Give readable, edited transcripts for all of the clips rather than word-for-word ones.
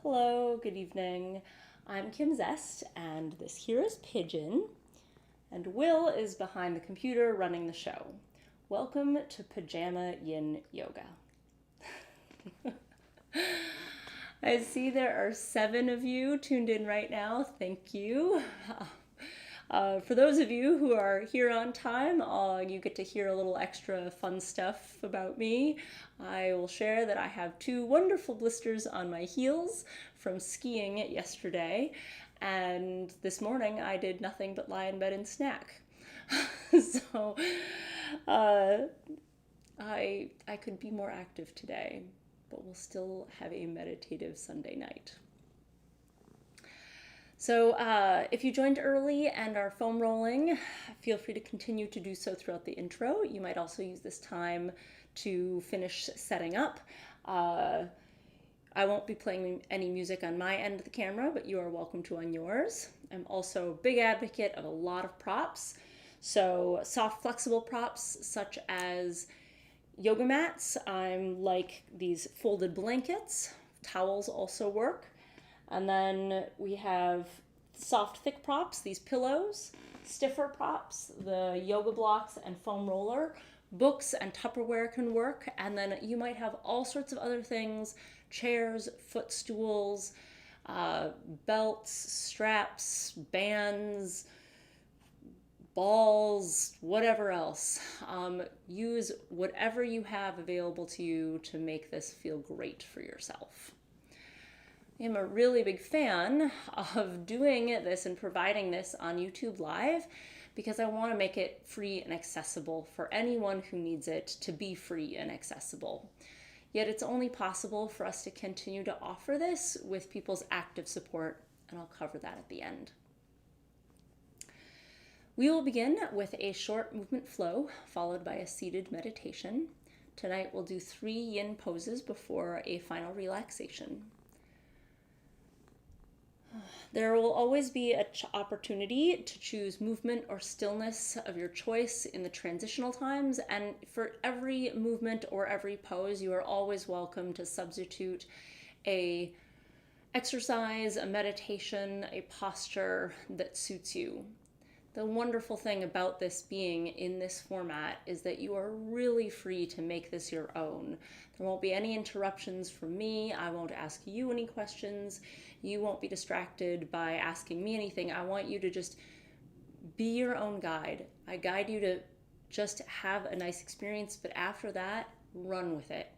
Hello, good evening. I'm Kym Zest, and this here is Pigeon, and Will is behind the computer running the show. Welcome to Pajama Yin Yoga. I see there are 7 of you tuned in right now. Thank you. For those of you who are here on time, you get to hear a little extra fun stuff about me. I will share that I have 2 wonderful blisters on my heels from skiing yesterday, and this morning I did nothing but lie in bed and snack. So I could be more active today, but we'll still have a meditative Sunday night. So if you joined early and are foam rolling, feel free to continue to do so throughout the intro. You might also use this time to finish setting up. I won't be playing any music on my end of the camera, but you are welcome to on yours. I'm also a big advocate of a lot of props. So soft, flexible props such as yoga mats. I'm like these folded blankets. Towels also work. And then we have soft, thick props, these pillows, stiffer props, the yoga blocks and foam roller. Books and Tupperware can work. And then you might have all sorts of other things, chairs, footstools, belts, straps, bands, balls, whatever else. Use whatever you have available to you to make this feel great for yourself. I'm a really big fan of doing this and providing this on YouTube Live because I want to make it free and accessible for anyone who needs it to be free and accessible. Yet it's only possible for us to continue to offer this with people's active support, and I'll cover that at the end. We will begin with a short movement flow followed by a seated meditation. Tonight we'll do 3 yin poses before a final relaxation. There will always be an opportunity to choose movement or stillness of your choice in the transitional times, and for every movement or every pose, you are always welcome to substitute a exercise, a meditation, a posture that suits you. The wonderful thing about this being in this format is that you are really free to make this your own. There won't be any interruptions from me. I won't ask you any questions. You won't be distracted by asking me anything. I want you to just be your own guide. I guide you to just have a nice experience, but after that, run with it.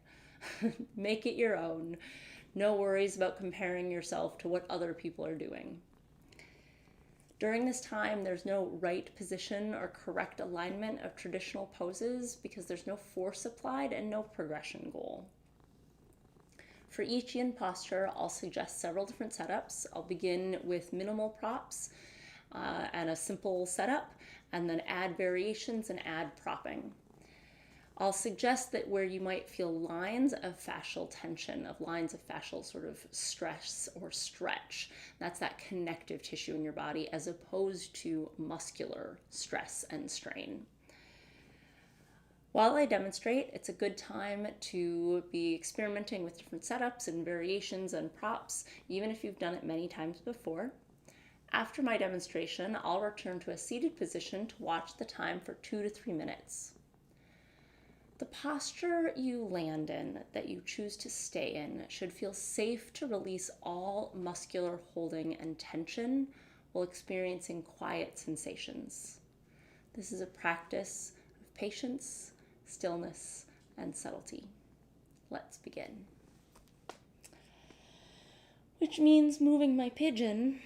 Make it your own. No worries about comparing yourself to what other people are doing. During this time, there's no right position or correct alignment of traditional poses because there's no force applied and no progression goal. For each yin posture, I'll suggest several different setups. I'll begin with minimal props and a simple setup, and then add variations and add propping. I'll suggest that where you might feel lines of fascial tension, of lines of fascial sort of stress or stretch, that's that connective tissue in your body as opposed to muscular stress and strain. While I demonstrate, it's a good time to be experimenting with different setups and variations and props, even if you've done it many times before. After my demonstration, I'll return to a seated position to watch the time for 2 to 3 minutes. The posture you land in, that you choose to stay in, should feel safe to release all muscular holding and tension while experiencing quiet sensations. This is a practice of patience, stillness, and subtlety. Let's begin. Which means moving my pigeon.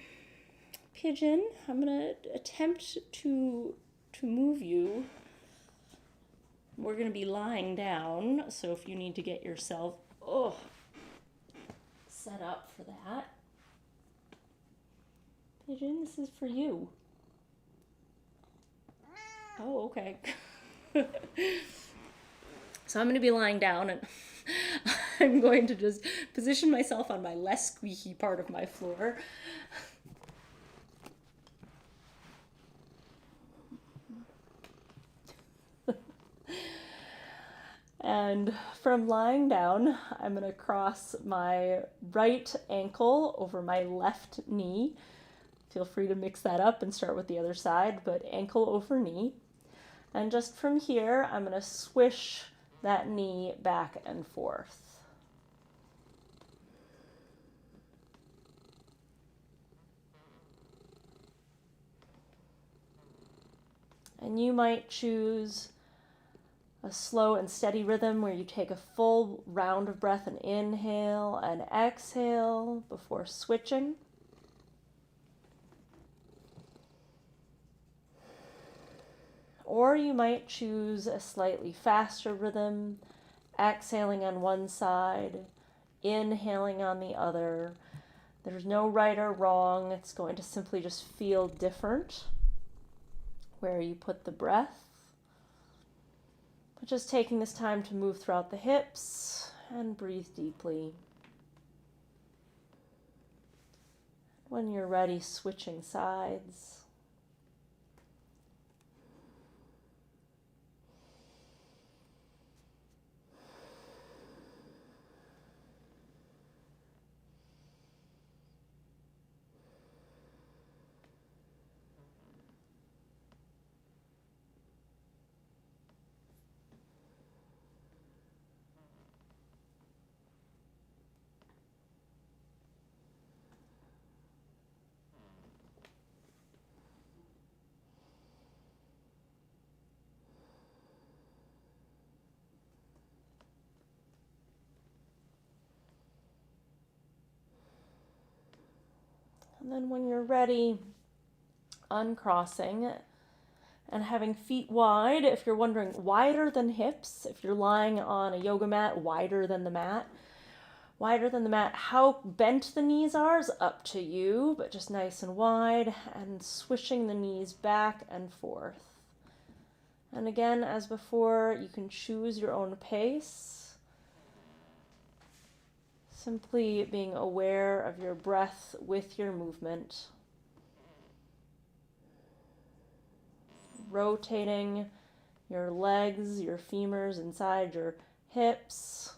Pigeon, I'm going to attempt to move you. We're going to be lying down, so if you need to get yourself set up for that. Pigeon, this is for you. Oh, okay. So I'm going to be lying down, and I'm going to just position myself on my less squeaky part of my floor. And And from lying down, I'm going to cross my right ankle over my left knee. Feel free to mix that up and start with the other side, but ankle over knee. And just from here, I'm going to swish that knee back and forth. And you might choose a slow and steady rhythm where you take a full round of breath and inhale and exhale before switching. Or you might choose a slightly faster rhythm, exhaling on one side, inhaling on the other. There's no right or wrong. It's going to simply just feel different where you put the breath. But just taking this time to move throughout the hips and breathe deeply. When you're ready, switching sides. And then when you're ready, uncrossing and having feet wide. If you're wondering, wider than hips, if you're lying on a yoga mat, wider than the mat. Wider than the mat. How bent the knees are is up to you, but just nice and wide, and swishing the knees back and forth. And again, as before, you can choose your own pace. Simply being aware of your breath with your movement. Rotating your legs, your femurs inside your hips.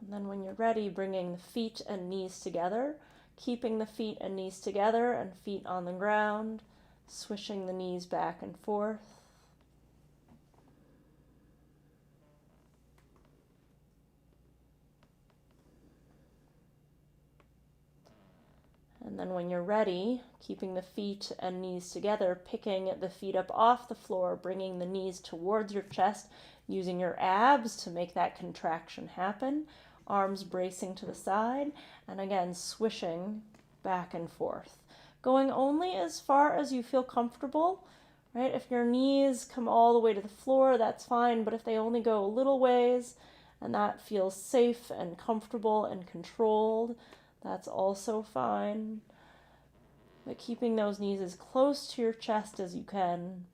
And then when you're ready, bringing the feet and knees together, keeping the feet and knees together and feet on the ground, swishing the knees back and forth. And then when you're ready, keeping the feet and knees together, picking the feet up off the floor, bringing the knees towards your chest, using your abs to make that contraction happen, arms bracing to the side, and again, swishing back and forth. Going only as far as you feel comfortable, right? If your knees come all the way to the floor, that's fine, but if they only go a little ways, and that feels safe and comfortable and controlled, that's also fine. But keeping those knees as close to your chest as you can.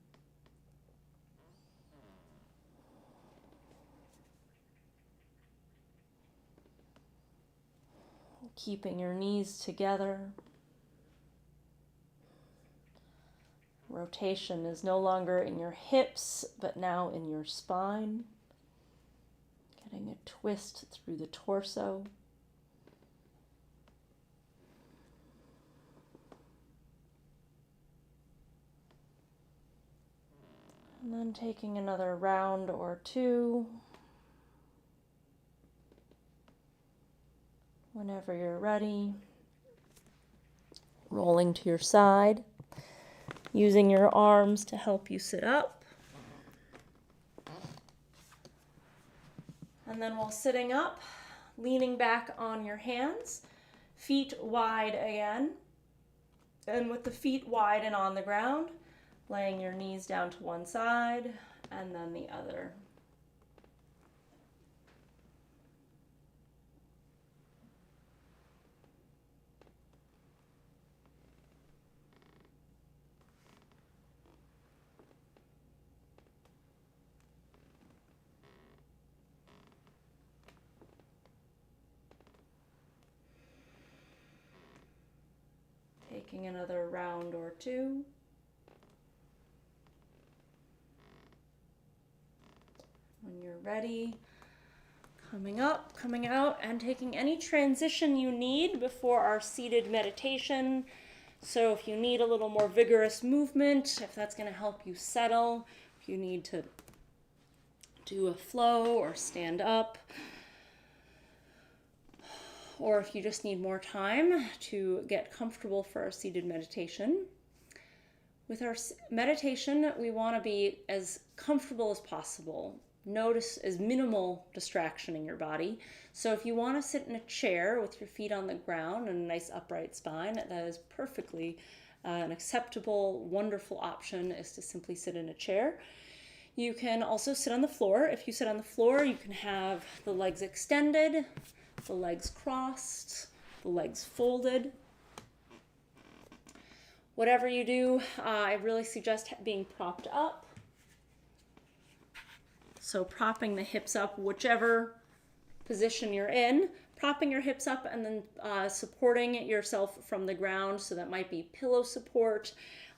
Keeping your knees together. Rotation is no longer in your hips, but now in your spine. Getting a twist through the torso. And then taking another round or two. Whenever you're ready. Rolling to your side. Using your arms to help you sit up. And then while sitting up, leaning back on your hands, feet wide again. And with the feet wide and on the ground, laying your knees down to one side and then the other. taking another round or two. When you're ready, coming up, coming out, and taking any transition you need before our seated meditation. So if you need a little more vigorous movement, if that's going to help you settle, if you need to do a flow or stand up, or if you just need more time to get comfortable for our seated meditation. With our meditation, we want to be as comfortable as possible. Notice as minimal distraction in your body. So if you want to sit in a chair with your feet on the ground and a nice upright spine, that is perfectly an acceptable, wonderful option, is to simply sit in a chair. You can also sit on the floor. If you sit on the floor, you can have the legs extended, the legs crossed, the legs folded. Whatever you do, I really suggest being propped up. So propping the hips up, whichever position you're in, propping your hips up and then supporting yourself from the ground. So that might be pillow support.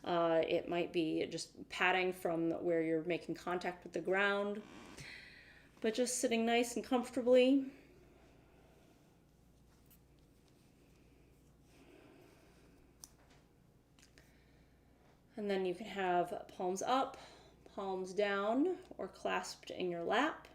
It might be just padding from where you're making contact with the ground. But just sitting nice and comfortably. And then you can have palms up, palms down, or clasped in your lap.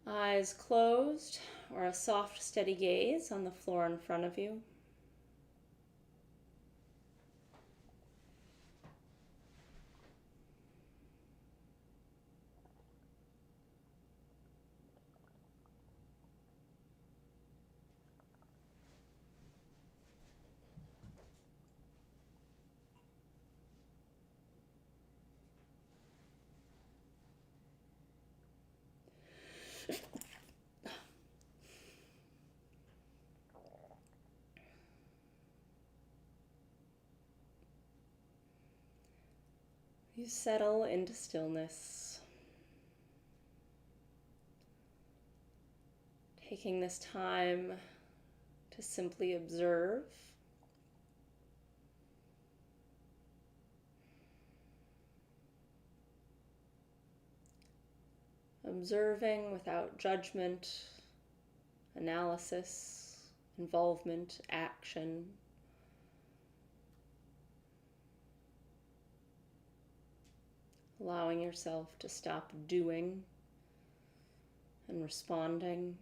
Eyes closed, or a soft, steady gaze on the floor in front of you. You settle into stillness, taking this time to simply observe. Observing without judgment, analysis, involvement, action. Allowing yourself to stop doing and responding.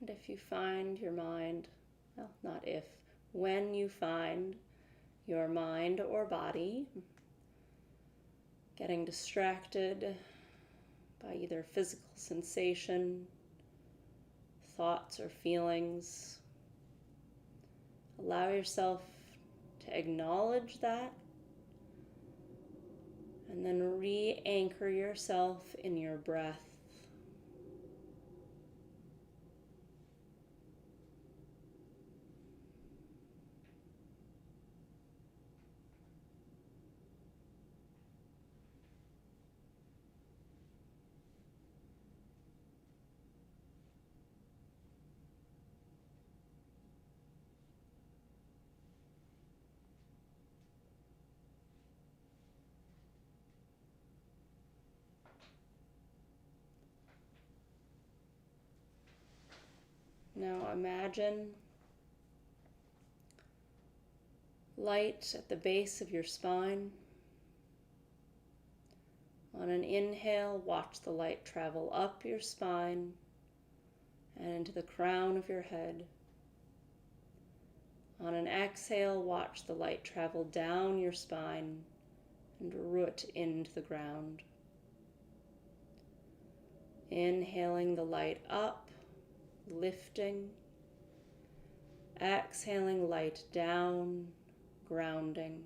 And if you find your mind, well, not if, when you find your mind or body getting distracted by either physical sensation, thoughts, or feelings, allow yourself to acknowledge that and then re-anchor yourself in your breath. Now imagine light at the base of your spine. On an inhale, watch the light travel up your spine and into the crown of your head. On an exhale, watch the light travel down your spine and root into the ground. Inhaling the light up, lifting. Exhaling light down, grounding.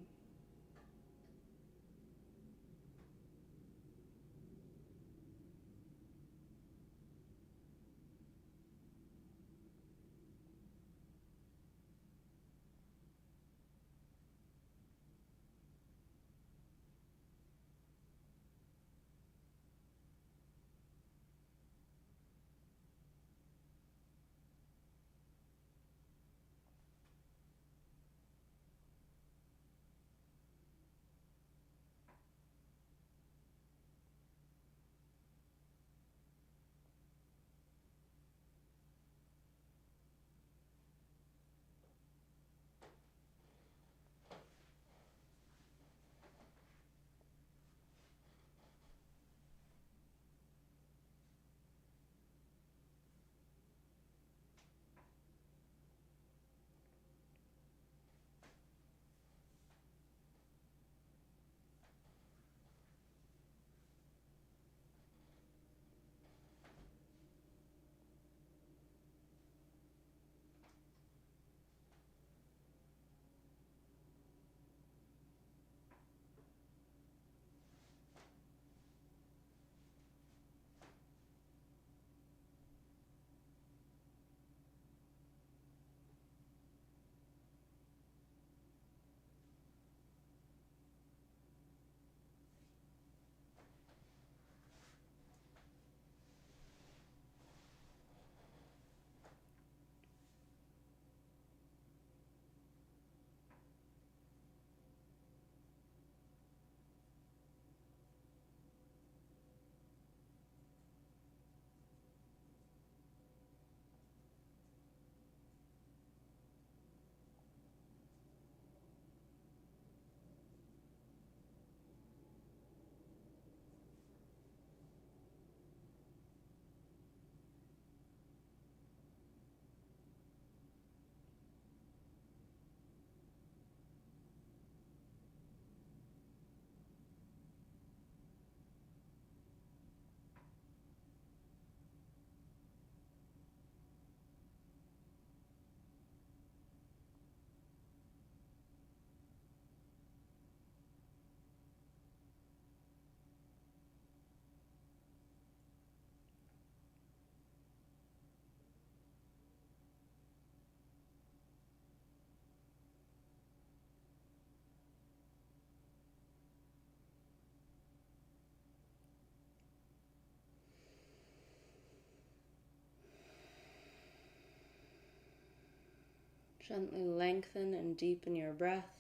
Gently lengthen and deepen your breath.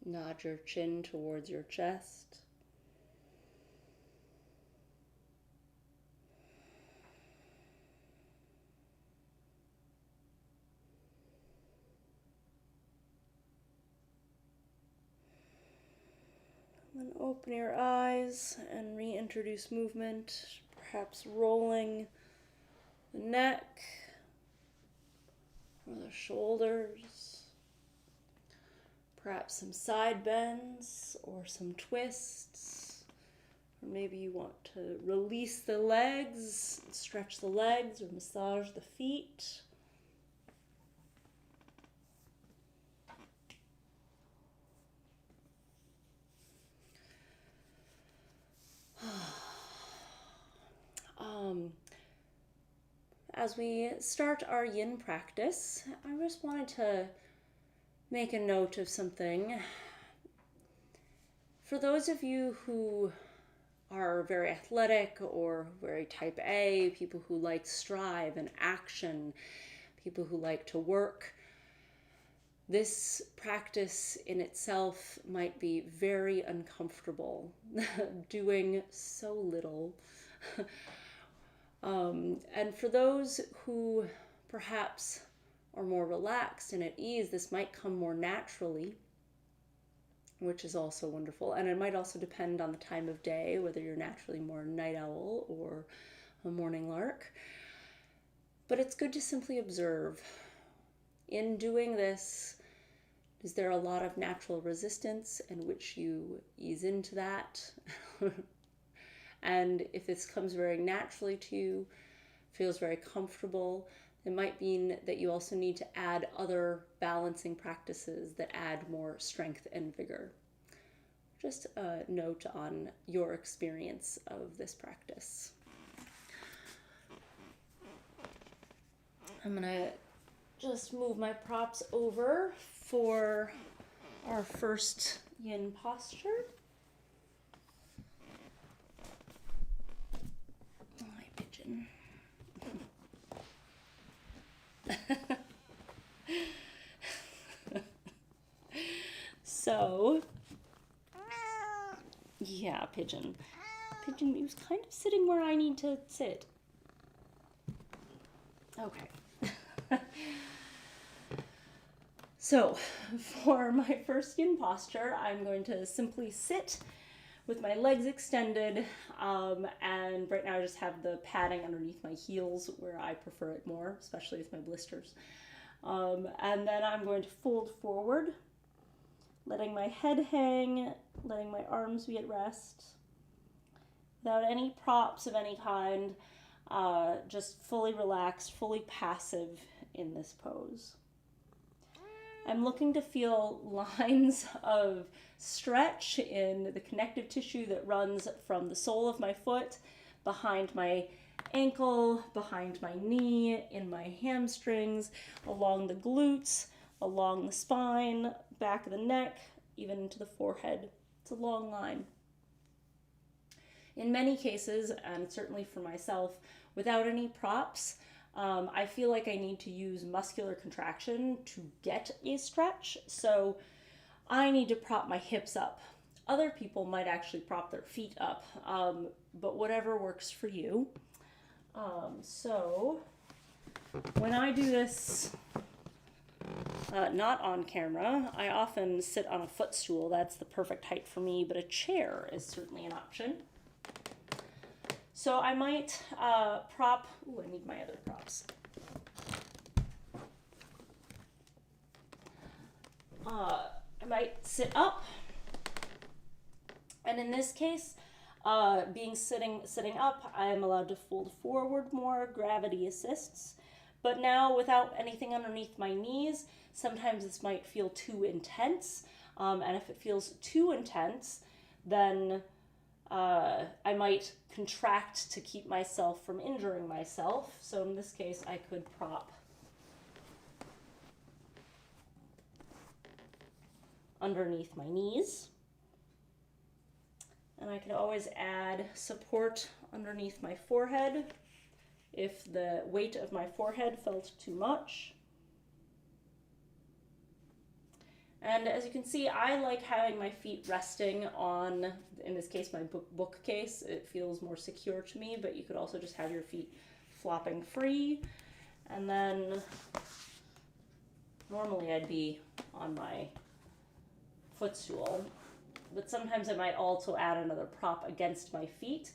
Nod your chin towards your chest. Then open your eyes and reintroduce movement, perhaps rolling the neck or the shoulders, perhaps some side bends or some twists, or maybe you want to release the legs, stretch the legs or massage the feet. As we start our yin practice, I just wanted to make a note of something. For those of you who are very athletic or very type A, people who like strive and action, people who like to work, This practice in itself might be very uncomfortable, doing so little. And for those who perhaps are more relaxed and at ease, this might come more naturally, which is also wonderful. And it might also depend on the time of day, whether you're naturally more a night owl or a morning lark. But it's good to simply observe. In doing this, is there a lot of natural resistance in which you ease into that? And if this comes very naturally to you, feels very comfortable, it might mean that you also need to add other balancing practices that add more strength and vigor. Just a note on your experience of this practice. I'm gonna just move my props over for our first yin posture. My pigeon. So, yeah, pigeon. Pigeon, he was kind of sitting where I need to sit. Okay. So, for my first yin posture, I'm going to simply sit with my legs extended, and right now I just have the padding underneath my heels where I prefer it more, especially with my blisters. And then I'm going to fold forward, letting my head hang, letting my arms be at rest, without any props of any kind, just fully relaxed, fully passive in this pose. I'm looking to feel lines of stretch in the connective tissue that runs from the sole of my foot, behind my ankle, behind my knee, in my hamstrings, along the glutes, along the spine, back of the neck, even into the forehead. It's a long line. In many cases, and certainly for myself, without any props, I feel like I need to use muscular contraction to get a stretch, so I need to prop my hips up. Other people might actually prop their feet up, but whatever works for you. So when I do this, not on camera, I often sit on a footstool. That's the perfect height for me, but a chair is certainly an option. So I might prop, I need my other props. I might sit up, and in this case, sitting up, I am allowed to fold forward more, gravity assists, but now without anything underneath my knees, sometimes this might feel too intense, and if it feels too intense, then I might contract to keep myself from injuring myself. So in this case, I could prop underneath my knees. And I could always add support underneath my forehead if the weight of my forehead felt too much. And as you can see, I like having my feet resting on, in this case, my bookcase. It feels more secure to me, but you could also just have your feet flopping free. And then normally I'd be on my footstool, but sometimes I might also add another prop against my feet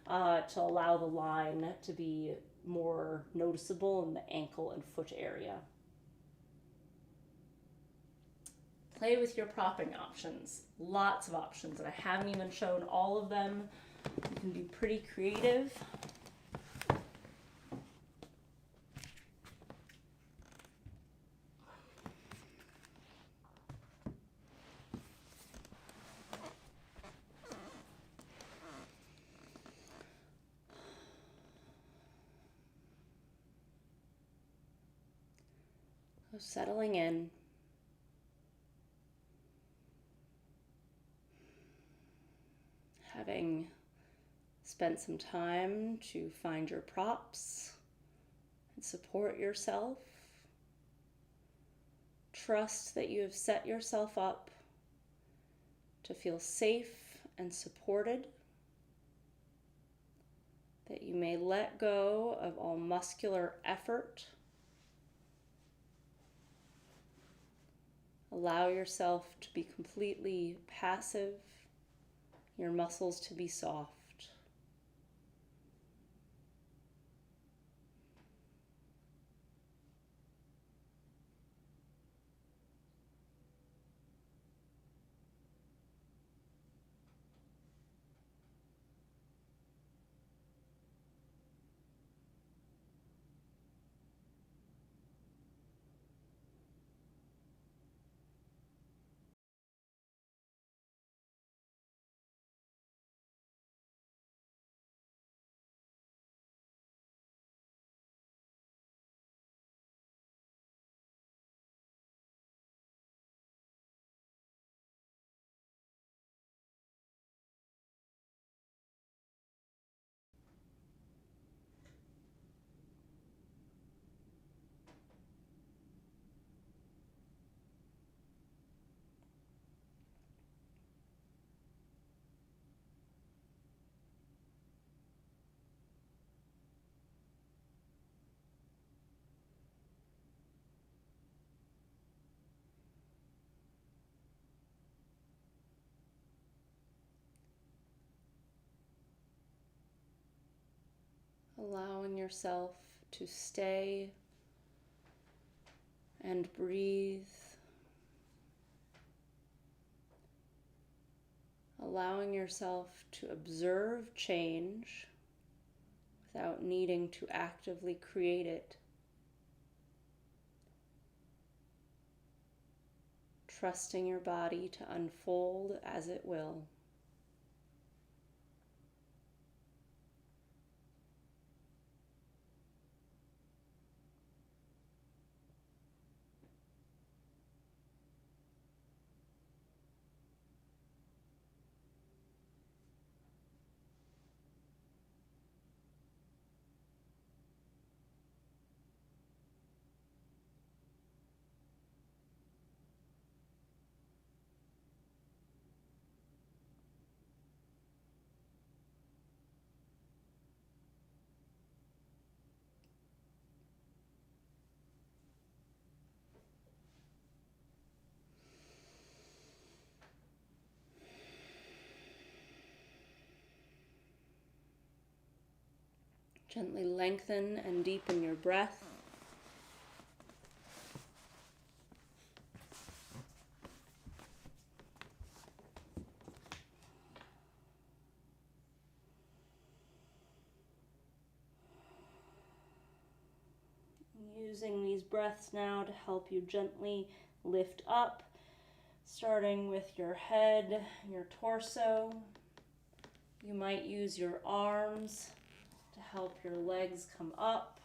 to allow the line to be more noticeable in the ankle and foot area. Play with your propping options. Lots of options, and I haven't even shown all of them. You can be pretty creative. So settling in. Having spent some time to find your props and support yourself, Trust that you have set yourself up to feel safe and supported, that you may let go of all muscular effort. Allow yourself to be completely passive, your muscles to be soft. Allowing yourself to stay and breathe. Allowing yourself to observe change without needing to actively create it. Trusting your body to unfold as it will. Gently lengthen and deepen your breath. Using these breaths now to help you gently lift up, starting with your head, your torso. You might use your arms to help your legs come up.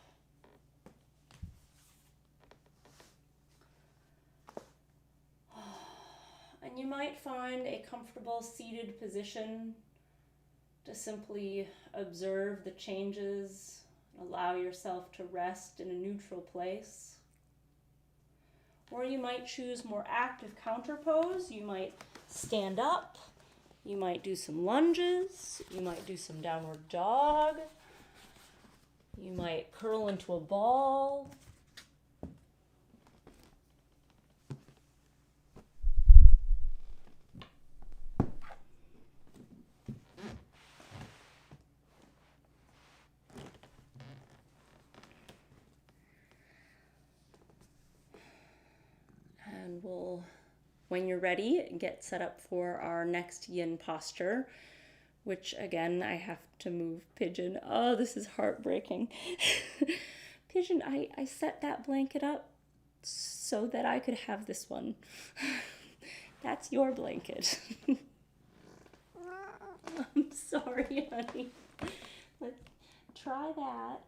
And you might find a comfortable seated position to simply observe the changes, allow yourself to rest in a neutral place. Or you might choose more active counter pose. You might stand up, you might do some lunges, you might do some downward dog, you might curl into a ball. And we'll, when you're ready, get set up for our next yin posture, which again, I have to move Pigeon. Oh, this is heartbreaking. Pigeon, I set that blanket up so that I could have this one. That's your blanket. I'm sorry, honey. Let's try that.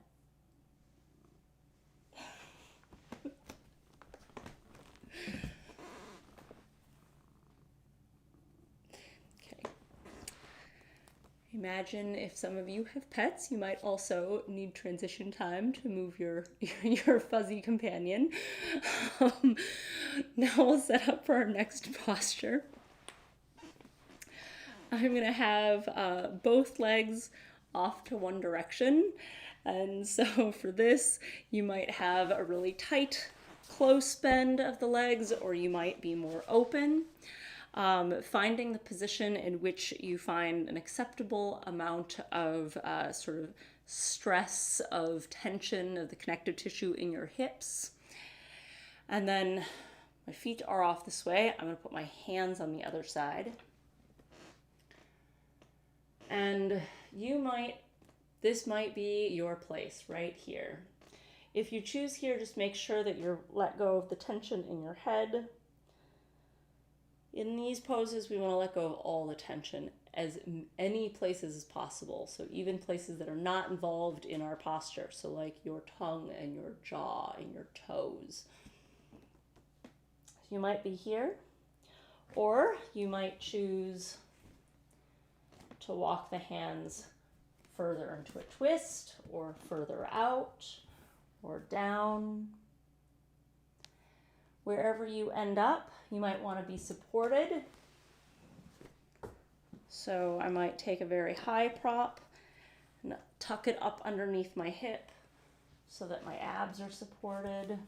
imagine if some of you have pets, you might also need transition time to move your fuzzy companion. Now we'll set up for our next posture. I'm going to have both legs off to one direction. And so for this, you might have a really tight, close bend of the legs, or you might be more open. Finding the position in which you find an acceptable amount of sort of stress, of tension of the connective tissue in your hips. And then my feet are off this way. I'm going to put my hands on the other side. And this might be your place right here. If you choose here, just make sure that you let go of the tension in your head. In these poses, we want to let go of all the tension as many places as possible. So even places that are not involved in our posture. So like your tongue and your jaw and your toes. You might be here, or you might choose to walk the hands further into a twist, or further out, or down. Wherever you end up, you might want to be supported. So I might take a very high prop and tuck it up underneath my hip so that my abs are supported.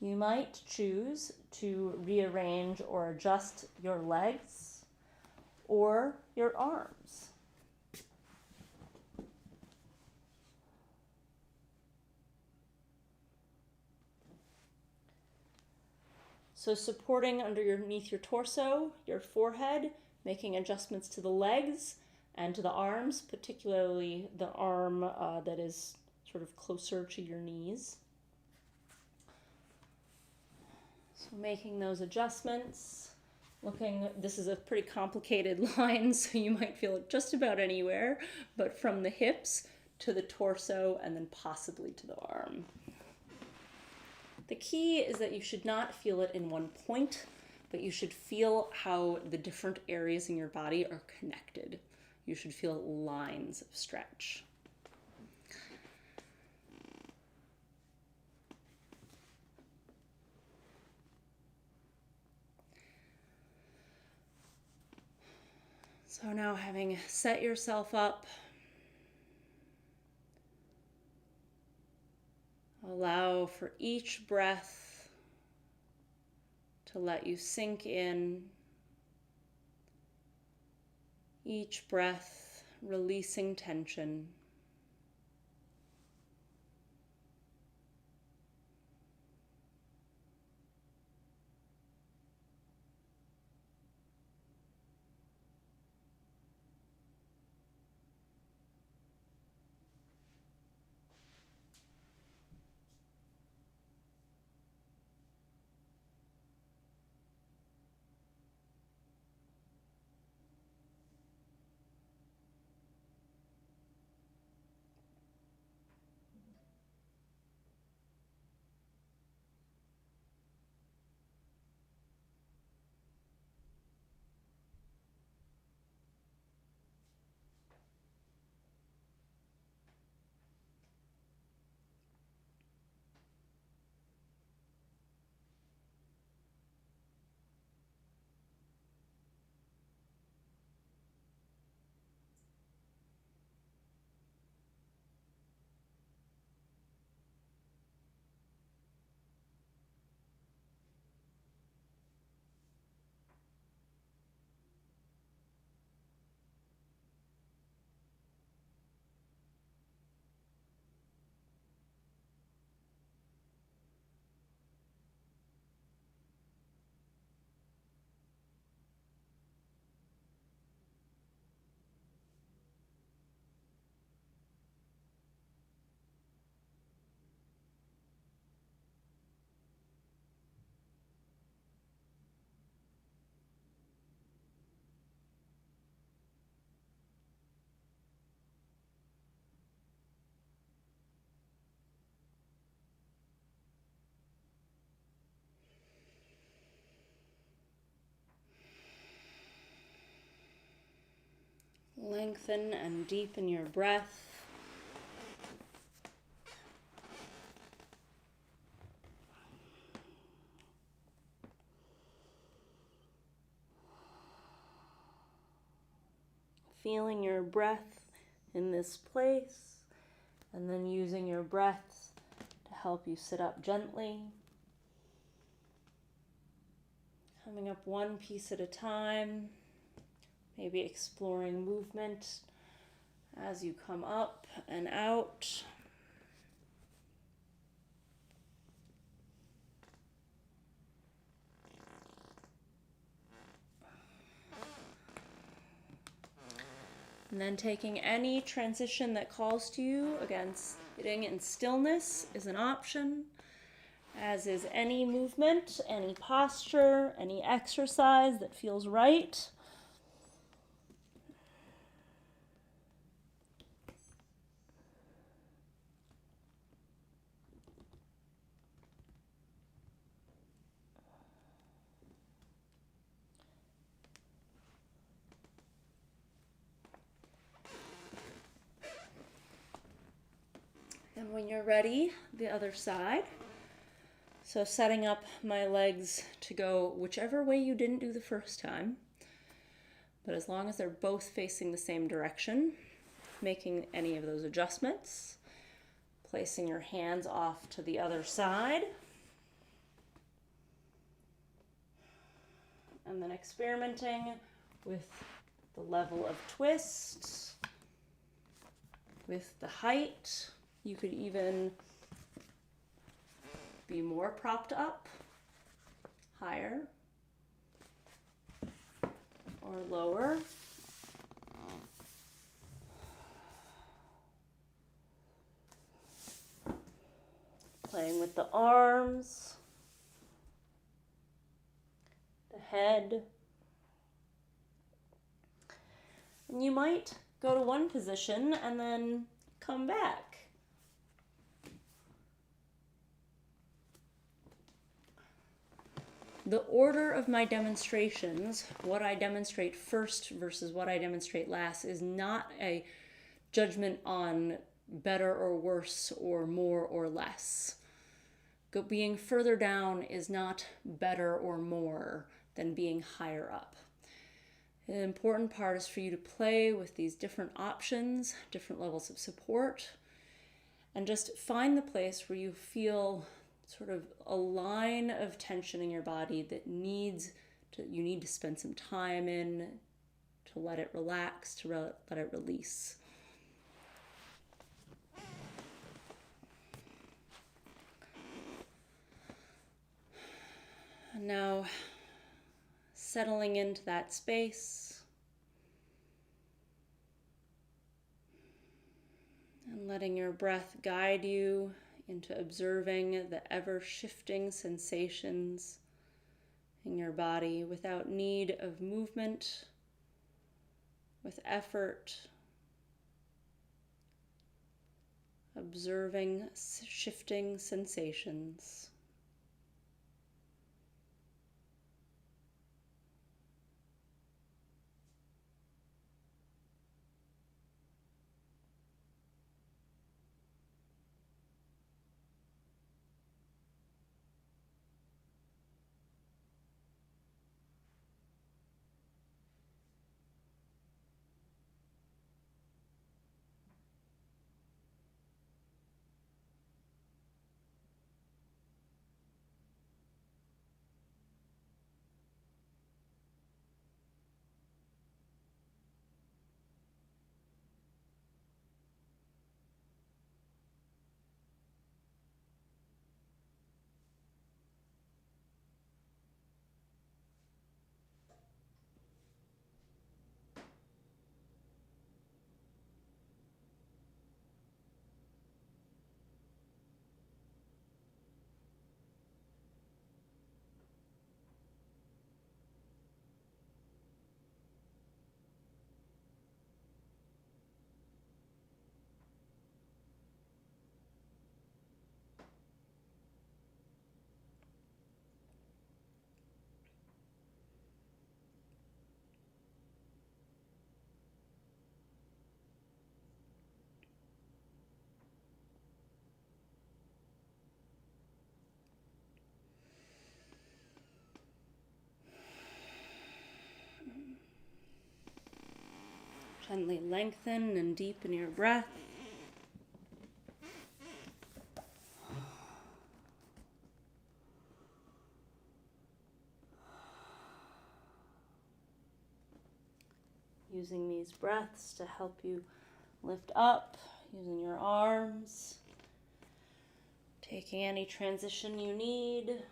You might choose to rearrange or adjust your legs or your arms. So supporting underneath your torso, your forehead, making adjustments to the legs and to the arms, particularly the arm that is sort of closer to your knees. So making those adjustments, this is a pretty complicated line, so you might feel it just about anywhere, but from the hips to the torso and then possibly to the arm. The key is that you should not feel it in one point, but you should feel how the different areas in your body are connected. You should feel lines of stretch. So now, having set yourself up, allow for each breath to let you sink in. Each breath releasing tension. Lengthen and deepen your breath. Feeling your breath in this place, and then using your breath to help you sit up gently. Coming up one piece at a time, maybe exploring movement as you come up and out. And then taking any transition that calls to you. Again, sitting in stillness is an option, as is any movement, any posture, any exercise that feels right. And when you're ready, the other side. So setting up my legs to go whichever way you didn't do the first time, but as long as they're both facing the same direction, making any of those adjustments, placing your hands off to the other side, and then experimenting with the level of twist, with the height. You could even be more propped up, higher, or lower. Playing with the arms, the head. And you might go to one position and then come back. The order of my demonstrations, what I demonstrate first versus what I demonstrate last, is not a judgment on better or worse or more or less. Being further down is not better or more than being higher up. The important part is for you to play with these different options, different levels of support, and just find the place where you feel sort of a line of tension in your body that you need to spend some time in, to let it relax, to let it release. And now settling into that space and letting your breath guide you into observing the ever-shifting sensations in your body without need of movement, with effort, observing shifting sensations. Gently lengthen and deepen your breath. Using these breaths to help you lift up, using your arms, taking any transition you need.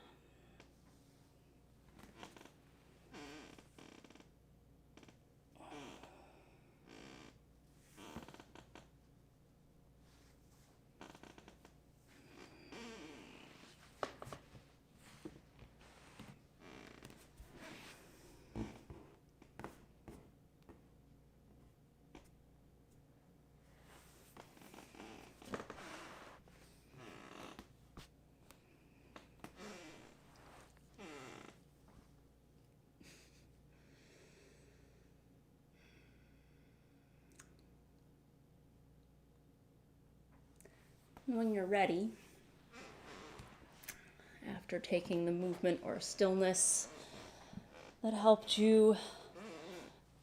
When you're ready, after taking the movement or stillness that helped you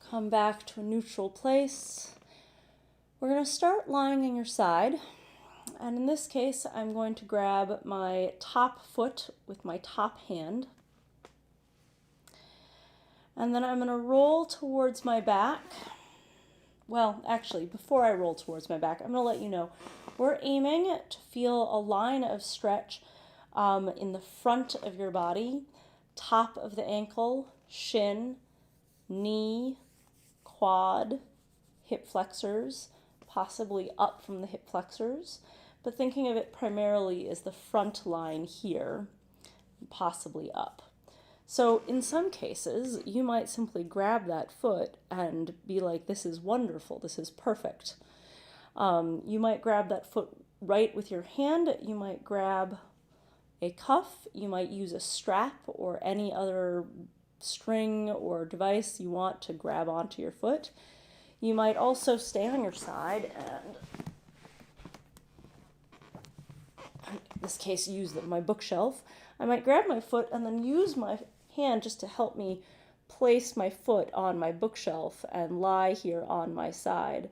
come back to a neutral place, we're going to start lying on your side. And in this case, I'm going to grab my top foot with my top hand. And then I'm going to roll towards my back. Well, actually, before I roll towards my back, I'm going to let you know, we're aiming to feel a line of stretch in the front of your body, top of the ankle, shin, knee, quad, hip flexors, possibly up from the hip flexors, but thinking of it primarily as the front line here, possibly up. So in some cases, you might simply grab that foot and be like, this is wonderful, this is perfect. You might grab that foot right with your hand, you might grab a cuff, you might use a strap or any other string or device you want to grab onto your foot. You might also stay on your side and, in this case, use my bookshelf. I might grab my foot and then use my hand just to help me place my foot on my bookshelf and lie here on my side.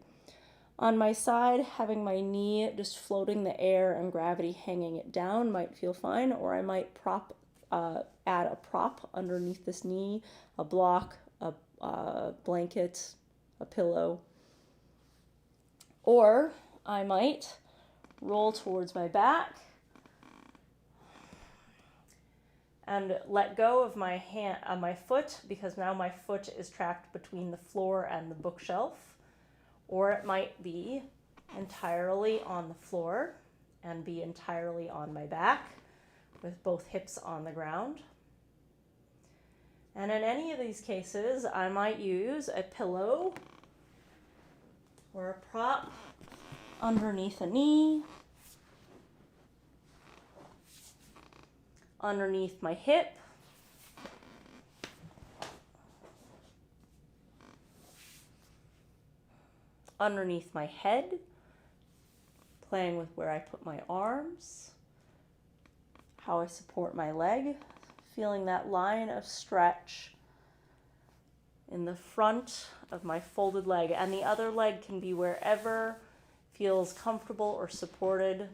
On my side, having my knee just floating the air and gravity hanging it down might feel fine, or I might add a prop underneath this knee, a block, a blanket, a pillow. Or I might roll towards my back and let go of my hand, my foot, because now my foot is trapped between the floor and the bookshelf. Or it might be entirely on the floor and be entirely on my back with both hips on the ground. And in any of these cases, I might use a pillow or a prop underneath a knee, underneath my hip, underneath my head, playing with where I put my arms, how I support my leg, feeling that line of stretch in the front of my folded leg, and the other leg can be wherever feels comfortable or supported.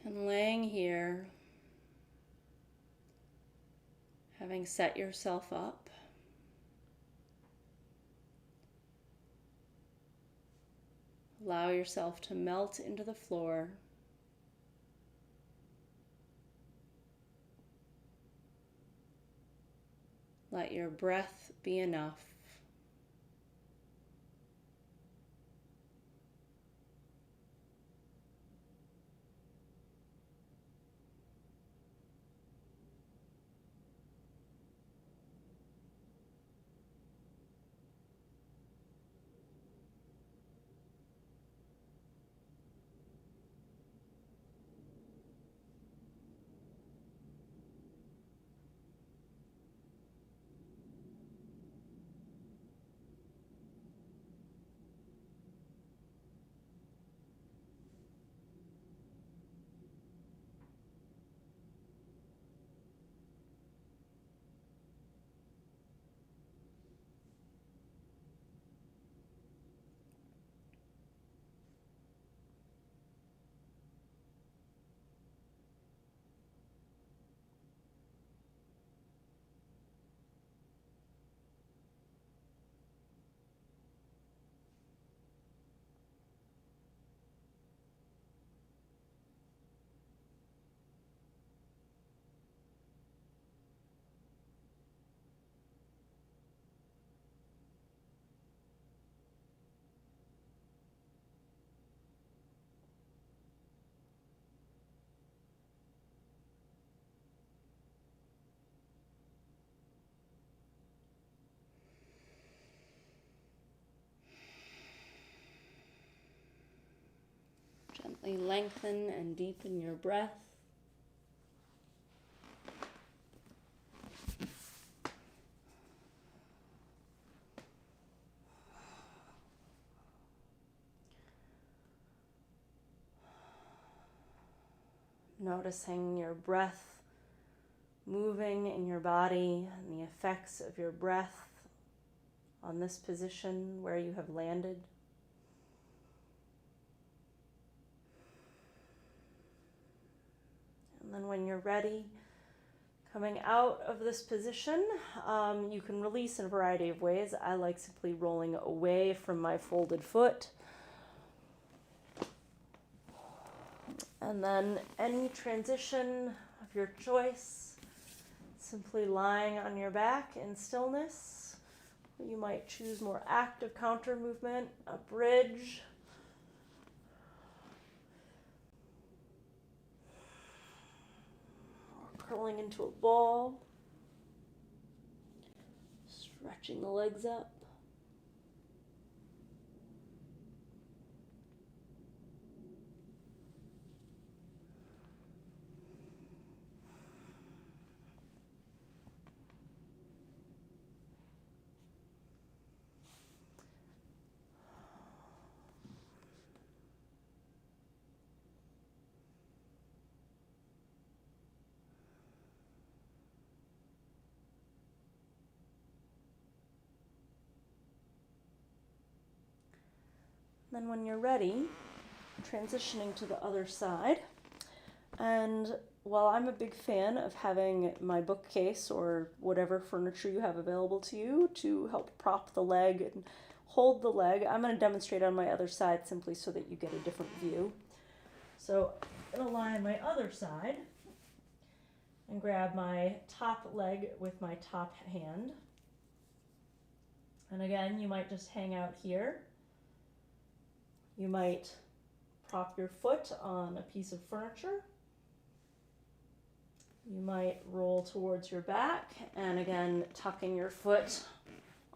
And laying here, having set yourself up, allow yourself to melt into the floor. Let your breath be enough. Gently lengthen and deepen your breath. Noticing your breath moving in your body and the effects of your breath on this position where you have landed. And then when you're ready, coming out of this position, you can release in a variety of ways. I like simply rolling away from my folded foot. And then any transition of your choice, simply lying on your back in stillness. You might choose more active counter movement, a bridge. Or curling into a ball. Stretching the legs up. Then when you're ready, transitioning to the other side. And while I'm a big fan of having my bookcase or whatever furniture you have available to you to help prop the leg and hold the leg, I'm going to demonstrate on my other side simply so that you get a different view. So I'm going to lie on my other side and grab my top leg with my top hand. And again, you might just hang out here. You might prop your foot on a piece of furniture. You might roll towards your back and again tucking your foot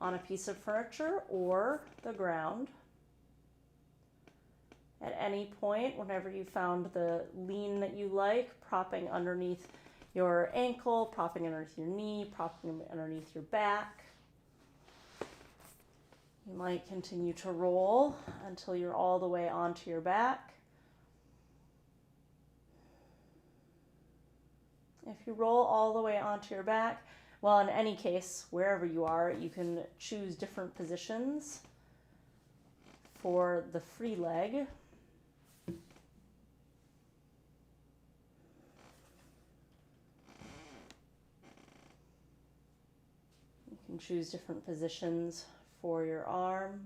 on a piece of furniture or the ground. At any point, whenever you found the lean that you like, propping underneath your ankle, propping underneath your knee, propping underneath your back. You might continue to roll until you're all the way onto your back. If you roll all the way onto your back, well, in any case, wherever you are, you can choose different positions for the free leg. You can choose different positions for your arm.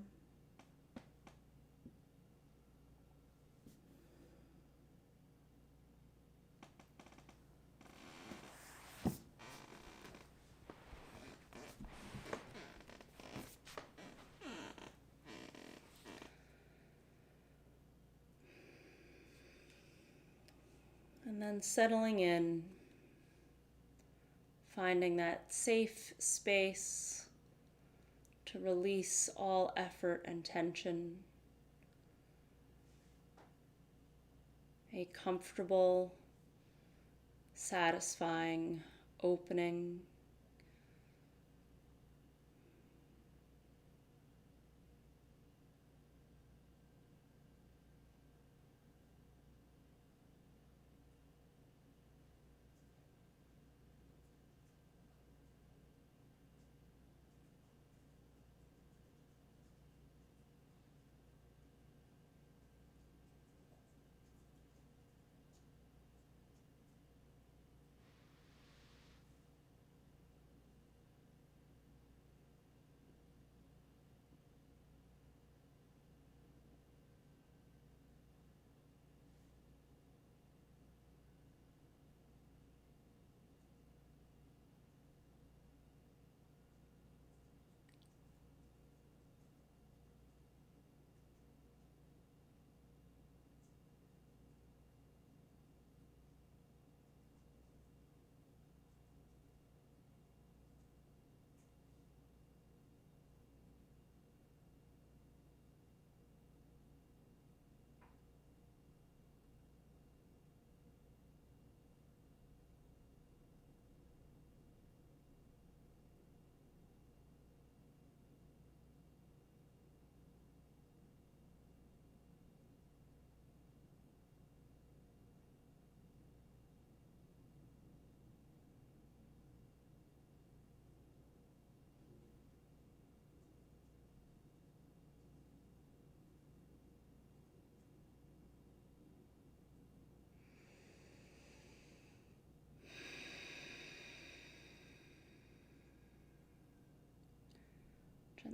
And then settling in, finding that safe space to release all effort and tension. A comfortable, satisfying opening.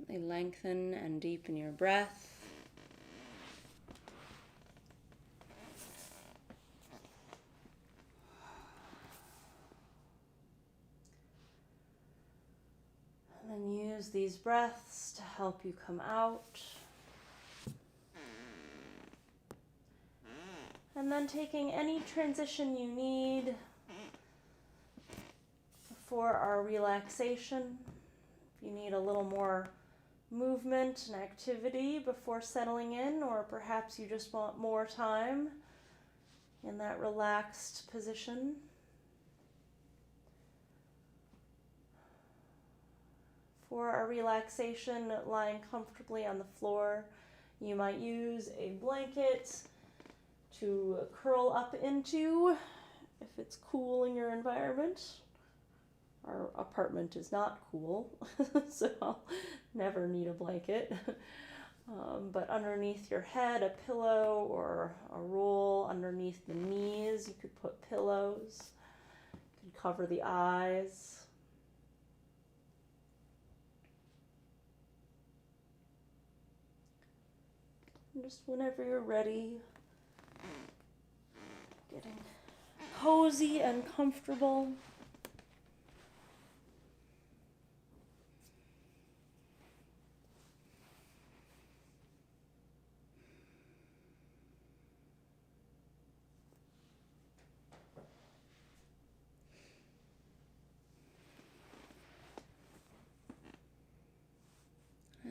Gently lengthen and deepen your breath. And then use these breaths to help you come out. And then taking any transition you need for our relaxation. If you need a little more movement and activity before settling in, or perhaps you just want more time in that relaxed position. For our relaxation, lying comfortably on the floor, you might use a blanket to curl up into if it's cool in your environment. Our apartment is not cool, so I'll never need a blanket. But underneath your head, a pillow or a roll underneath the knees. You could put pillows. You could cover the eyes. And just whenever you're ready, getting cozy and comfortable.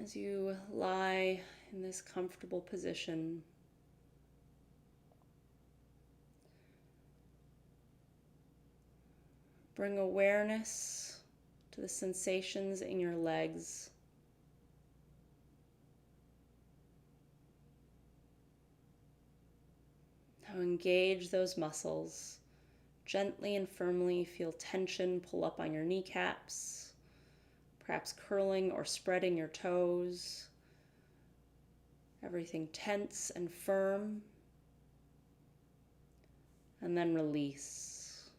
As you lie in this comfortable position, bring awareness to the sensations in your legs. Now engage those muscles. Gently and firmly feel tension pull up on your kneecaps, perhaps curling or spreading your toes. Everything tense and firm. And then release.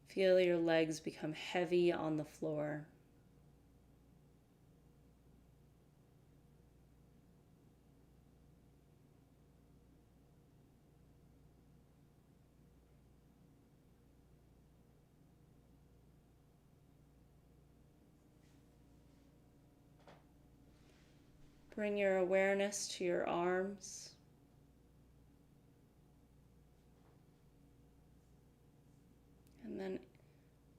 Feel your legs become heavy on the floor. Bring your awareness to your arms. And then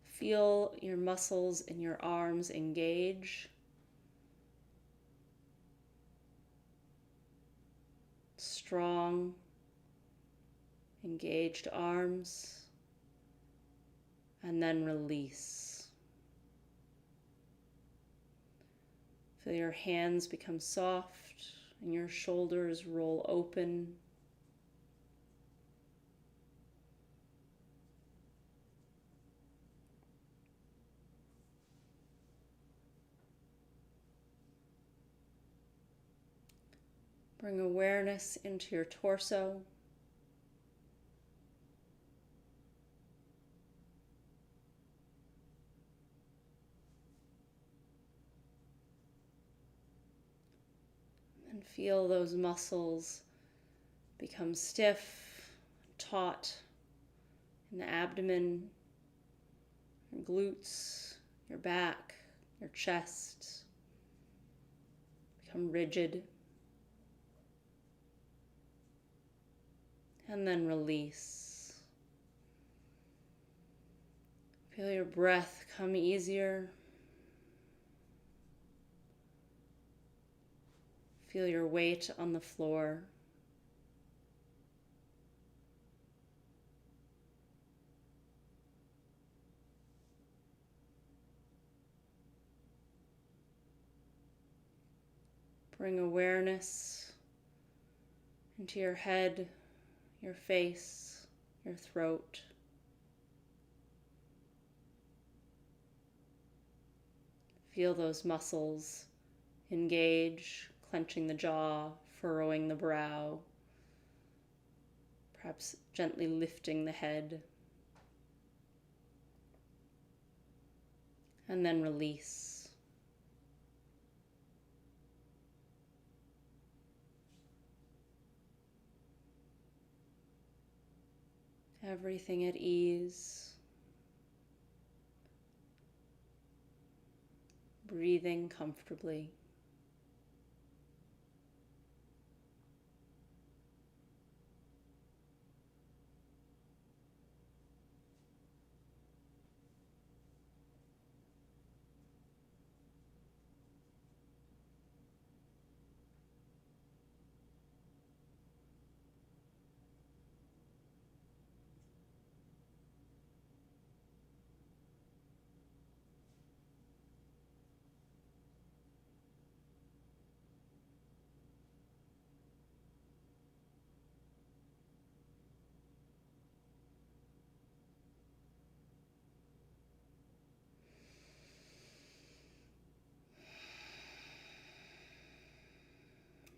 feel your muscles in your arms engage. Strong, engaged arms. And then release. Feel your hands become soft and your shoulders roll open. Bring awareness into your torso. And feel those muscles become stiff, taut in the abdomen, your glutes, your back, your chest. Become rigid. And then release. Feel your breath come easier. Feel your weight on the floor. Bring awareness into your head, your face, your throat. Feel those muscles engage, clenching the jaw, furrowing the brow, perhaps gently lifting the head. And then release. Everything at ease. Breathing comfortably.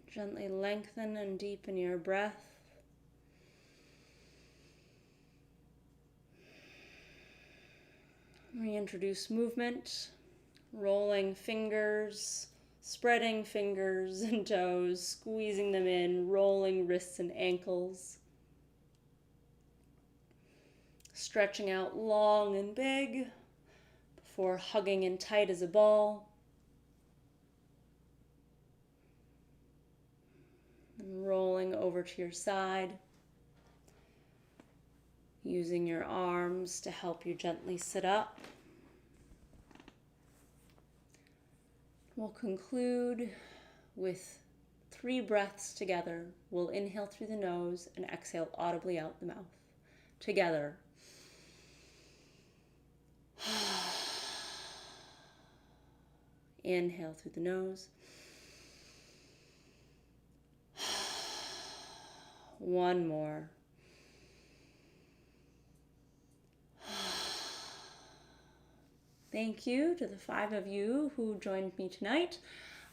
Gently lengthen and deepen your breath. Reintroduce movement, rolling fingers, spreading fingers and toes, squeezing them in, rolling wrists and ankles. Stretching out long and big before hugging in tight as a ball. And rolling over to your side. Using your arms to help you gently sit up. We'll conclude with 3 breaths together. We'll inhale through the nose and exhale audibly out the mouth. Together. Inhale through the nose. One more. Thank you to the 5 of you who joined me tonight.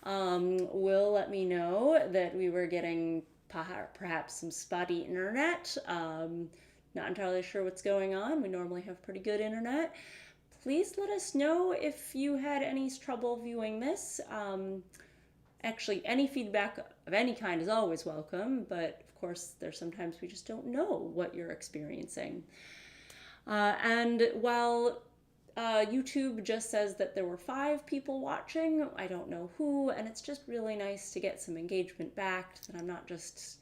Will let me know that we were getting perhaps some spotty internet. Not entirely sure what's going on. We normally have pretty good internet. Please let us know if you had any trouble viewing this. Actually, any feedback of any kind is always welcome, but of course, there's sometimes we just don't know what you're experiencing. And while YouTube just says that there were 5 people watching, I don't know who, and it's just really nice to get some engagement back, that I'm not just,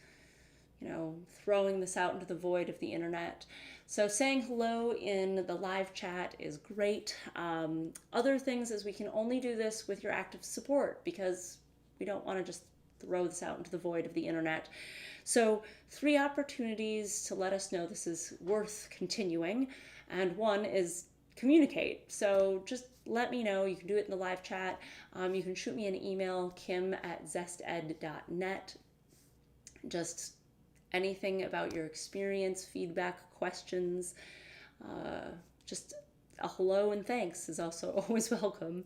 throwing this out into the void of the internet. So saying hello in the live chat is great. Other things is we can only do this with your active support because we don't want to just throw this out into the void of the internet. So 3 opportunities to let us know this is worth continuing. And one is communicate. So just let me know. You can do it in the live chat. You can shoot me an email, kym@zested.net. Just anything about your experience, feedback, questions, just a hello and thanks is also always welcome.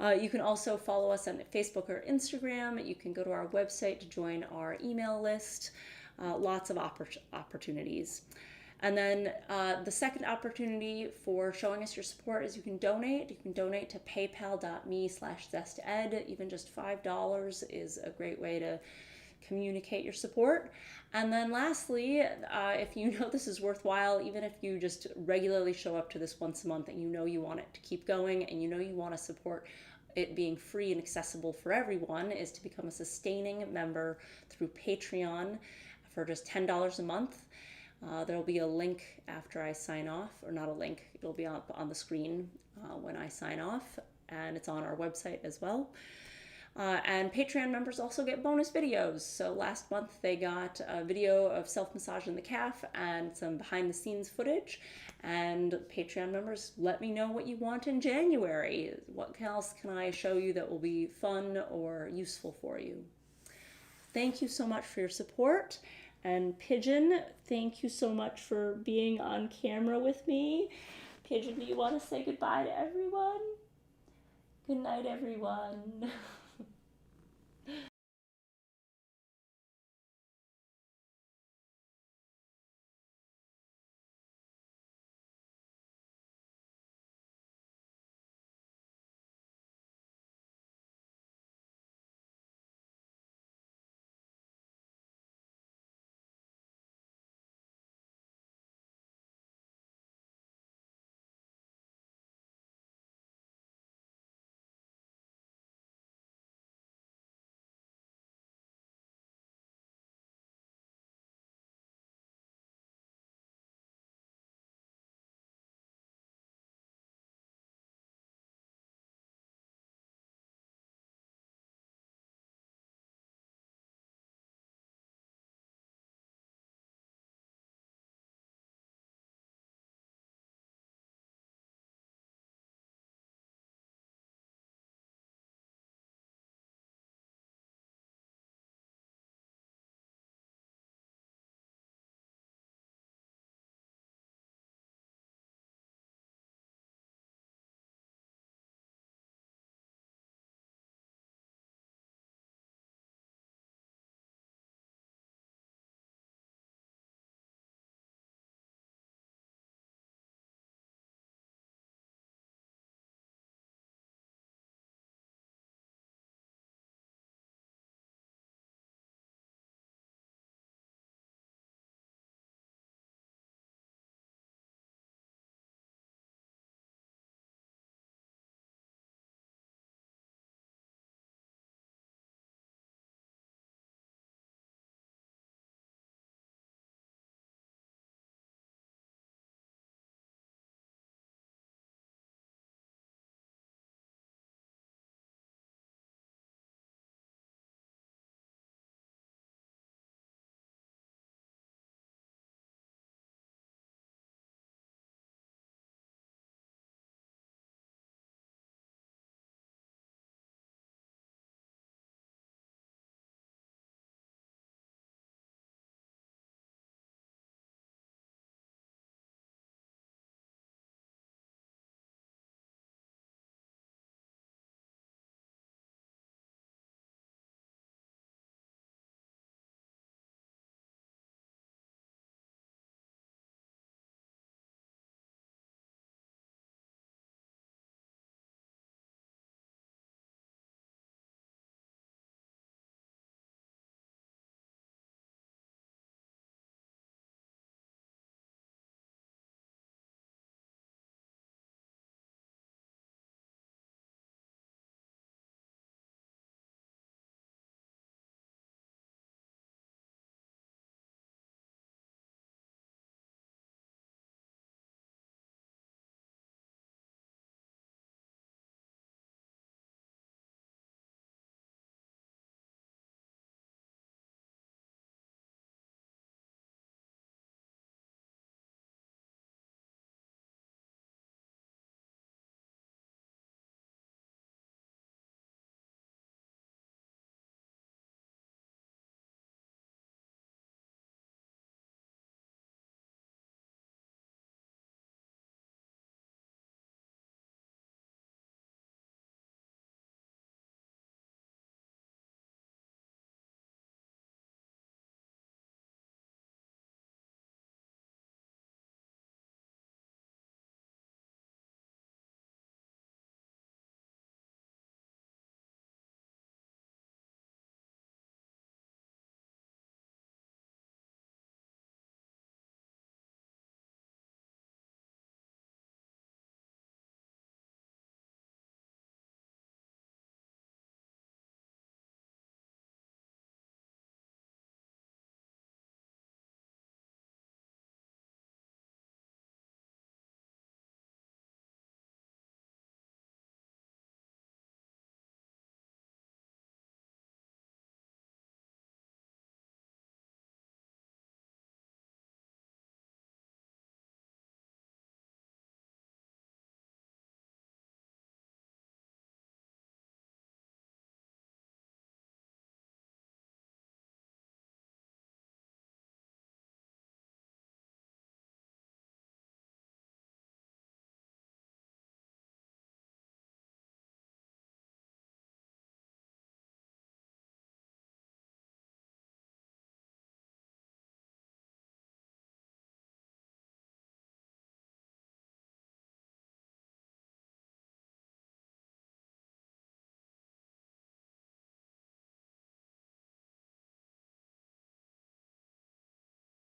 You can also follow us on Facebook or Instagram. You can go to our website to join our email list. Lots of opportunities. And then the second opportunity for showing us your support is you can donate. You can donate to paypal.me/zested. Even just $5 is a great way to communicate your support. And then lastly, if you know this is worthwhile, even if you just regularly show up to this once a month and you want it to keep going and you want to support it being free and accessible for everyone, is to become a sustaining member through Patreon for just $10 a month. There'll be a link after I sign off, or not a link, it'll be up on the screen when I sign off, and it's on our website as well. And Patreon members also get bonus videos. So last month they got a video of self-massaging the calf and some behind-the-scenes footage. And Patreon members, let me know what you want in January. What else can I show you that will be fun or useful for you? Thank you so much for your support. And Pigeon, thank you so much for being on camera with me. Pigeon, do you want to say goodbye to everyone? Good night, everyone.